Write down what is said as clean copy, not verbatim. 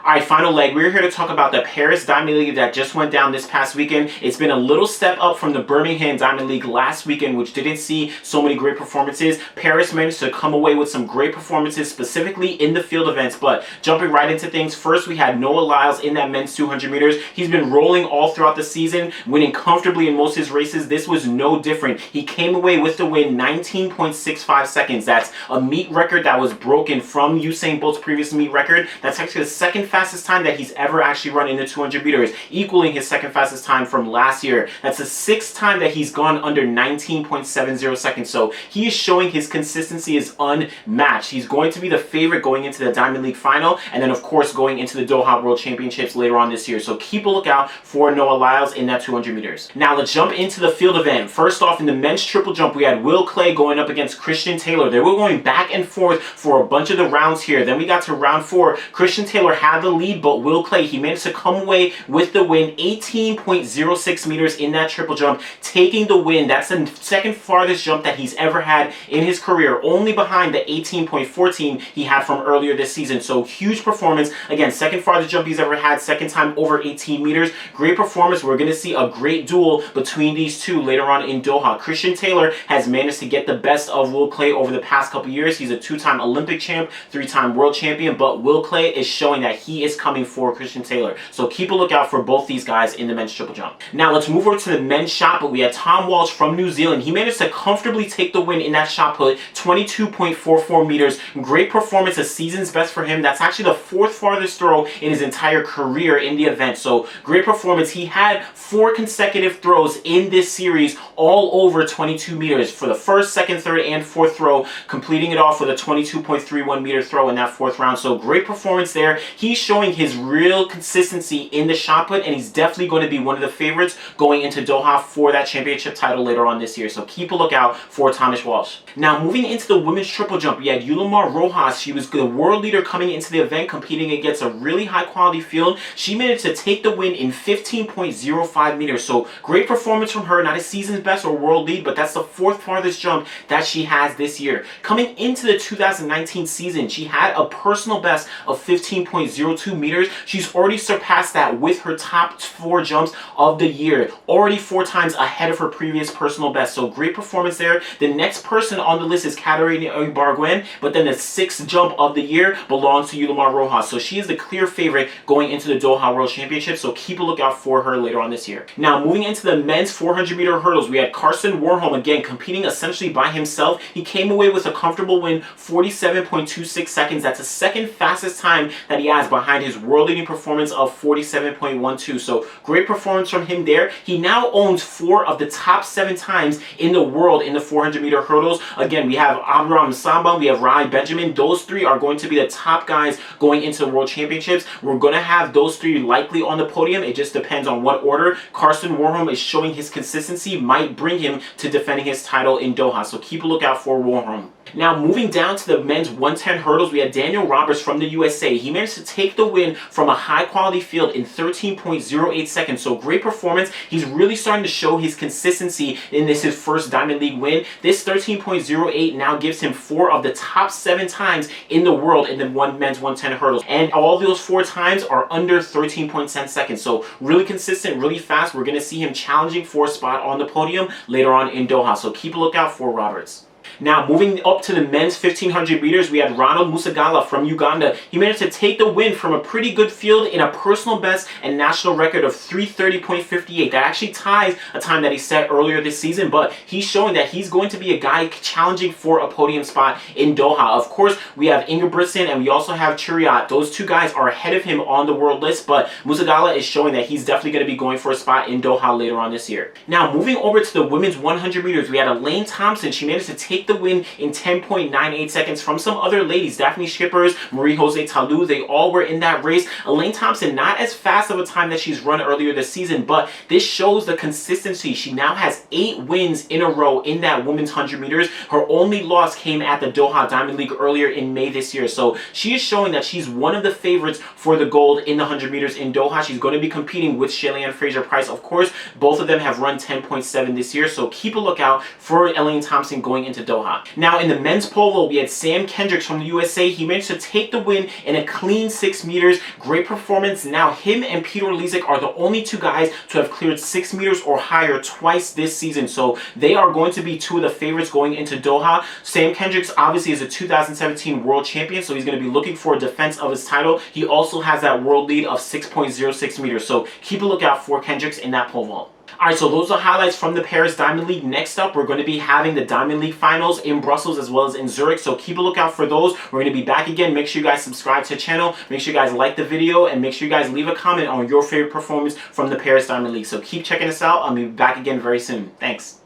All right, final leg. We're here to talk about the Paris Diamond League that just went down this past weekend. It's been a little step up from the Birmingham Diamond League last weekend, which didn't see so many great performances. Paris managed to come away with some great performances, specifically in the field events. But jumping right into things, first we had Noah Lyles in that men's 200 meters. He's been rolling all throughout the season, winning comfortably in most of his races. This was no different. He came away with the win, 19.65 seconds. That's a meet record that was broken from Usain Bolt's previous meet record. That's actually the second fastest time that he's ever actually run in the 200 meters, equaling his second fastest time from last year. That's the sixth time that he's gone under 19.70 seconds. So he is showing his consistency is unmatched. He's going to be the favorite going into the Diamond League final, and then of course going into the Doha World Championships later on this year. So keep a lookout for Noah Lyles in that 200 meters. Now let's jump into the field event. First off, in the men's triple jump, we had Claye going up against Christian Taylor. They were going back and forth for a bunch of the rounds here. Then we got to round 4. Christian Taylor had the lead, but Claye, he managed to come away with the win, 18.06 meters in that triple jump, taking the win. That's the second farthest jump that he's ever had in his career, only behind the 18.14 he had from earlier this season. So huge performance. Again, second farthest jump he's ever had, second time over 18 meters. Great performance. We're going to see a great duel between these two later on in Doha. Christian Taylor has managed to get the best of Claye over the past couple years. He's a 2-time Olympic champ, 3-time world champion, but Claye is showing that he is coming for Christian Taylor. So keep a lookout for both these guys in the men's triple jump. Now let's move over to the men's shot put. We had Tom Walsh from New Zealand. He managed to comfortably take the win in that shot put, 22.44 meters. Great performance, a season's best for him. That's actually the 4th farthest throw in his entire career in the event. So great performance. He had 4 consecutive throws in this series, all over 22 meters for the first, second, third, and 4th throw, completing it off with a 22.31 meter throw in that 4th round. So great performance there. He's showing his real consistency in the shot put, and he's definitely going to be one of the favorites going into Doha for that championship title later on this year. So keep a lookout for Thomas Walsh. Now moving into the women's triple jump, we had Yulimar Rojas. She was the world leader coming into the event, competing against a really high quality field. She managed to take the win in 15.05 meters. So great performance from her. Not a season's best or world lead, but that's the 4th farthest jump that she has this year. Coming into the 2019 season, she had a personal best of 15.02 meters. She's already surpassed that with her top 4 jumps of the year, already 4 times ahead of her previous personal best. So great performance there. The next person on the list is Katarina Ibarguen, but then the 6th jump of the year belongs to Yulimar Rojas. So she is the clear favorite going into the Doha World Championship. So keep a lookout for her later on this year. Now moving into the men's 400 meter hurdles, we had Carson Warm again competing essentially by himself. He came away with a comfortable win, 47.26 seconds. That's the second fastest time that he has behind his world leading performance of 47.12. So great performance from him there. He now owns 4 of the top 7 times in the world in the 400 meter hurdles. Again, we have Abraham Samba, we have Rai Benjamin. Those 3 are going to be the top guys going into the World Championships. We're going to have those 3 likely on the podium. It just depends on what order. Carson Warm is showing his consistency, might bring him to defending his title in Doha. So keep a lookout for Warholm. Now moving down to the men's 110 hurdles, we had Daniel Roberts from the USA. He managed to take the win from a high quality field in 13.08 seconds. So great performance. He's really starting to show his consistency in this his first Diamond League win. This 13.08 now gives him 4 of the top 7 times in the world in the men's 110 hurdles. And all those 4 times are under 13.10 seconds. So really consistent, really fast. We're going to see him challenging for a spot on the podium later on in Doha. So keep a lookout for Roberts. Now, moving up to the men's 1500 meters, we had Ronald Moigala from Uganda. He managed to take the win from a pretty good field in a personal best and national record of 3:30.58. That actually ties a time that he set earlier this season, but he's showing that he's going to be a guy challenging for a podium spot in Doha. Of course, we have Ingebrigtsen and we also have Chariot. Those 2 guys are ahead of him on the world list, but Musagala is showing that he's definitely going to be going for a spot in Doha later on this year. Now, moving over to the women's 100 meters, we had Elaine Thompson. She managed to take the win in 10.98 seconds from some other ladies. Daphne Schippers, Marie-Jose Talu, they all were in that race. Elaine Thompson, not as fast of a time that she's run earlier this season, but this shows the consistency. She now has 8 wins in a row in that women's 100 meters. Her only loss came at the Doha Diamond League earlier in May this year. So she is showing that she's one of the favorites for the gold in the 100 meters in Doha. She's going to be competing with Shelley-Ann Fraser-Pryce. Of course, both of them have run 10.7 this year, so keep a lookout for Elaine Thompson going into into Doha. Now in the men's pole vault, we had Sam Kendricks from the USA. He managed to take the win in a clean 6 meters. Great performance. Now him and Peter Lisek are the only two guys to have cleared 6 meters or higher twice this season. So they are going to be two of the favorites going into Doha. Sam Kendricks obviously is a 2017 world champion, so he's going to be looking for a defense of his title. He also has that world lead of 6.06 meters. So keep a lookout for Kendricks in that pole vault. Alright, so those are highlights from the Paris Diamond League. Next up, we're going to be having the Diamond League finals in Brussels as well as in Zurich. So keep a lookout for those. We're going to be back again. Make sure you guys subscribe to the channel. Make sure you guys like the video. And make sure you guys leave a comment on your favorite performance from the Paris Diamond League. So keep checking us out. I'll be back again very soon. Thanks.